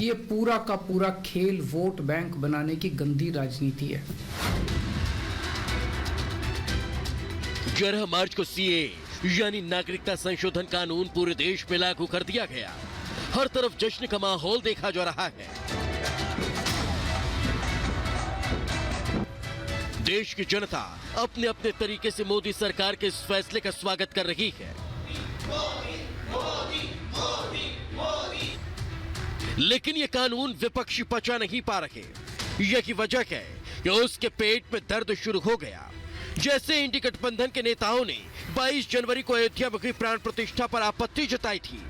ये पूरा का पूरा खेल वोट बैंक बनाने की गंदी राजनीति है। 11 मार्च को सीए यानी नागरिकता संशोधन कानून पूरे देश में लागू कर दिया गया। हर तरफ जश्न का माहौल देखा जा रहा है। देश की जनता अपने अपने तरीके से मोदी सरकार के इस फैसले का स्वागत कर रही है। लेकिन ये कानून विपक्षी पचा नहीं पा रहे। यही वजह है कि उसके पेट में दर्द शुरू हो गया। जैसे इंडी गठबंधन के नेताओं ने 22 जनवरी को अयोध्या में हुई प्राण प्रतिष्ठा पर आपत्ति जताई थी,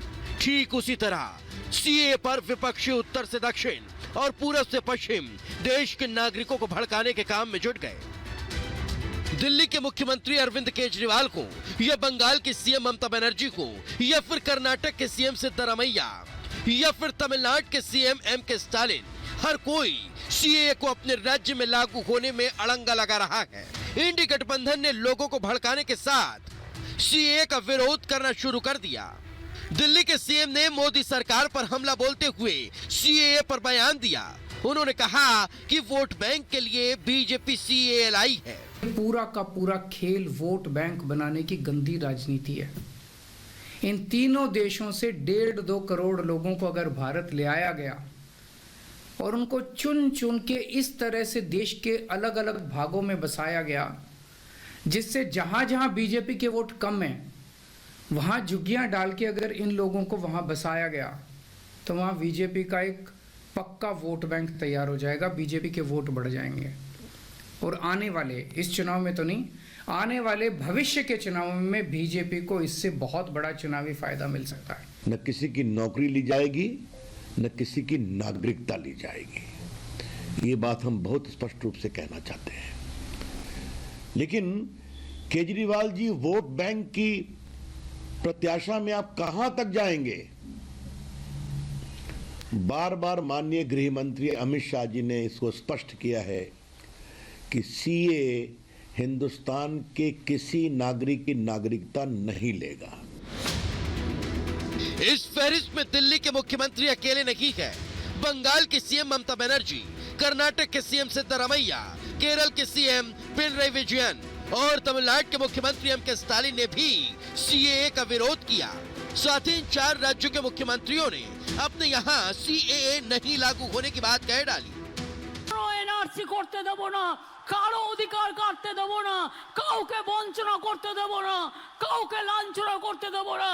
ठीक उसी तरह सीए पर विपक्षी उत्तर से दक्षिण और पूरब से पश्चिम देश के नागरिकों को भड़काने के काम में जुट गए। दिल्ली के मुख्यमंत्री अरविंद केजरीवाल को या बंगाल की सीएम ममता बनर्जी को या फिर कर्नाटक के सीएम सिद्धरामैया या फिर तमिलनाडु के सीएम एम.के. स्टालिन, हर कोई सीए को अपने राज्य में लागू होने में अड़ंगा लगा रहा है। इंडी गठबंधन ने लोगों को भड़काने के साथ सीए का विरोध करना शुरू कर दिया। दिल्ली के सीएम ने मोदी सरकार पर हमला बोलते हुए सीए पर बयान दिया। उन्होंने कहा कि वोट बैंक के लिए बीजेपी सीए लाई है। पूरा का पूरा खेल वोट बैंक बनाने की गंदी राजनीति है। इन तीनों देशों से 1.5-2 करोड़ लोगों को अगर भारत ले आया गया और उनको चुन चुन के इस तरह से देश के अलग अलग भागों में बसाया गया, जिससे जहां जहां बीजेपी के वोट कम हैं वहां झुग्गियां डाल के अगर इन लोगों को वहां बसाया गया तो वहां बीजेपी का एक पक्का वोट बैंक तैयार हो जाएगा। बीजेपी के वोट बढ़ जाएंगे और आने वाले इस चुनाव में तो नहीं, आने वाले भविष्य के चुनाव में बीजेपी को इससे बहुत बड़ा चुनावी फायदा मिल सकता है। न किसी की नौकरी ली जाएगी, न किसी की नागरिकता ली जाएगी। ये बात हम बहुत स्पष्ट रूप से कहना चाहते हैं। लेकिन केजरीवाल जी, वोट बैंक की प्रत्याशा में आप कहां तक जाएंगे? बार बार माननीय गृह मंत्री अमित शाह जी ने इसको स्पष्ट किया है कि सीए हिंदुस्तान के किसी नागरिक की नागरिकता नहीं लेगा। इस फहरिस्त में दिल्ली के मुख्यमंत्री अकेले नहीं है। बंगाल की सीएम ममता बनर्जी, कर्नाटक के सीएम सिद्धरामैया, केरल के सीएम पिनराई विजयन और तमिलनाडु के मुख्यमंत्री एम.के. स्टालिन ने भी सीएए का विरोध किया। साथ ही इन 4 राज्यों के मुख्यमंत्रियों ने अपने यहाँ सीएए नहीं लागू होने की बात कह डाली। এনআরসি করতে দেব না, কারো অধিকার কাটতে দেব না, কাউকে বঞ্চনা করতে দেব না, কাউকে লাঞ্ছনা করতে দেব না।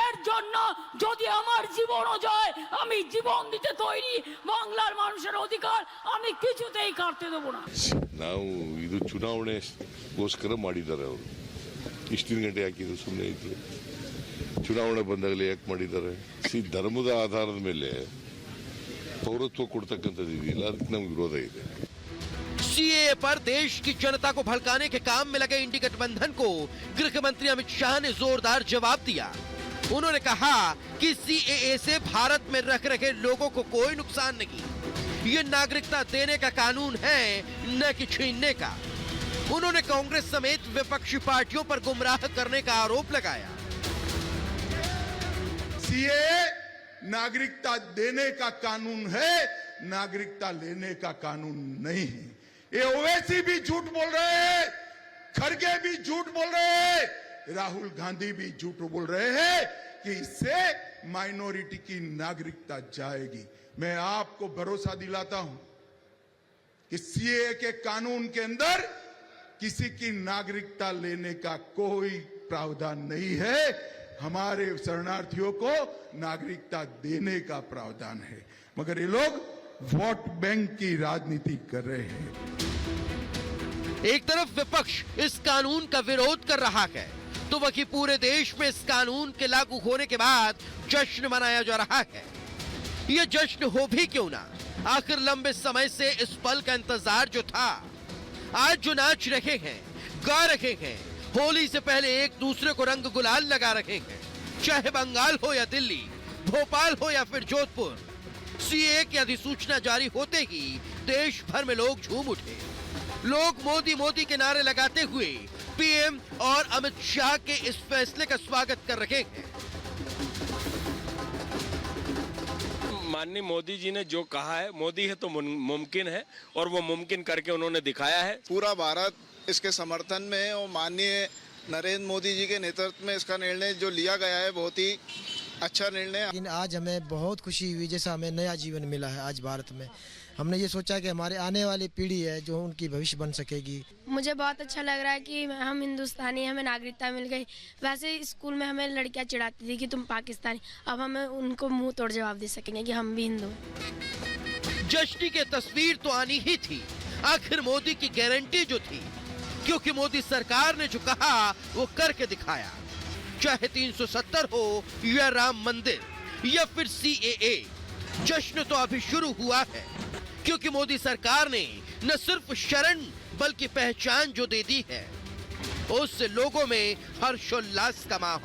এর জন্য যদি আমার জীবনও যায় আমি জীবন দিতে তৈরি। বাংলার মানুষের অধিকার আমি কিছুতেই কাটতে দেব না। ನಾವು ಇದು ಚುನಾವಣೆಗೋಸ್ಕರ ಮಾಡಿದ್ದಾರೆ ಅವರು। ಇಷ್ಟು ಗಂಟೆ ಹಾಕಿದ್ರು ಸುಮ್ಮನೆ ಇದ್ರು। ಚುನಾವಣೆ ಬಂದಾಗಲೇ ಯಾಕೆ ಮಾಡಿದ್ದಾರೆ? ಧರ್ಮದ ಆಧಾರದ ಮೇಲೆ पौरत्व ಕೊಡ್ತಕ್ಕಂಥದ್ದು ಇದೆಯಲ್ಲ, ಅದಕ್ಕೆ ನಮಗೆ ವಿರೋಧ ಇದೆ। सीएए पर देश की जनता को भड़काने के काम में लगे इंडी गठबंधन को गृह मंत्री अमित शाह ने जोरदार जवाब दिया। उन्होंने कहा कि सीएए से भारत में रह रहे लोगों को कोई नुकसान नहीं, ये नागरिकता देने का कानून है, न कि छीनने का। उन्होंने कांग्रेस समेत विपक्षी पार्टियों पर गुमराह करने का आरोप लगाया। सीए नागरिकता देने का कानून है, नागरिकता लेने का कानून नहीं है। ये ओवैसी भी झूठ बोल रहे हैं, खड़गे भी झूठ बोल रहे हैं, राहुल गांधी भी झूठ बोल रहे हैं कि इससे माइनॉरिटी की नागरिकता जाएगी। मैं आपको भरोसा दिलाता हूं कि सीए के कानून के अंदर किसी की नागरिकता लेने का कोई प्रावधान नहीं है। हमारे शरणार्थियों को नागरिकता देने का प्रावधान है, मगर ये लोग वोट बैंक की राजनीति कर रहे हैं। एक तरफ विपक्ष इस कानून का विरोध कर रहा है, तो वहीं पूरे देश में इस कानून के लागू होने के बाद जश्न मनाया जा रहा है। ये जश्न हो भी क्यों ना, आखिर लंबे समय से इस पल का इंतजार जो था, आज जो नाच रहे हैं, गा रहे हैं, होली से पहले एक दूसरे को रंग गुलाल लगा रहे हैं, चाहे बंगाल हो या दिल्ली, भोपाल हो या फिर जोधपुर, सीए की अधिसूचना जारी होते ही देश भर में लोग झूम उठे। लोग मोदी मोदी के नारे लगाते हुए पीएम और अमित शाह के इस फैसले का स्वागत कर रहे हैं। माननीय मोदी जी ने जो कहा है, मोदी है तो मुमकिन है, और वो मुमकिन करके उन्होंने दिखाया है। पूरा भारत इसके समर्थन में है और माननीय नरेंद्र मोदी जी के नेतृत्व में इसका निर्णय जो लिया गया है बहुत ही अच्छा निर्णय। लेकिन आज हमें बहुत खुशी हुई, जैसा हमें नया जीवन मिला है आज भारत में। हमने ये सोचा कि हमारे आने वाली पीढ़ी है जो उनकी भविष्य बन सकेगी। मुझे बहुत अच्छा लग रहा है कि हम हिंदुस्तानी, हमें नागरिकता मिल गई। वैसे स्कूल में हमें लड़कियां चिढ़ाती थी कि तुम पाकिस्तानी, अब हमें उनको मुंह तोड़ जवाब दे सकेंगे कि हम भी हिंदू। जश्न की तस्वीर तो आनी ही थी, आखिर मोदी की गारंटी जो थी, क्योंकि मोदी सरकार ने जो कहा वो करके दिखाया। चाहे 370 हो या राम मंदिर या फिर CAA, जश्न तो अभी शुरू हुआ है, क्योंकि मोदी सरकार ने न सिर्फ शरण बल्कि पहचान जो दे दी है, उससे लोगों में हर्षोल्लास का माहौल।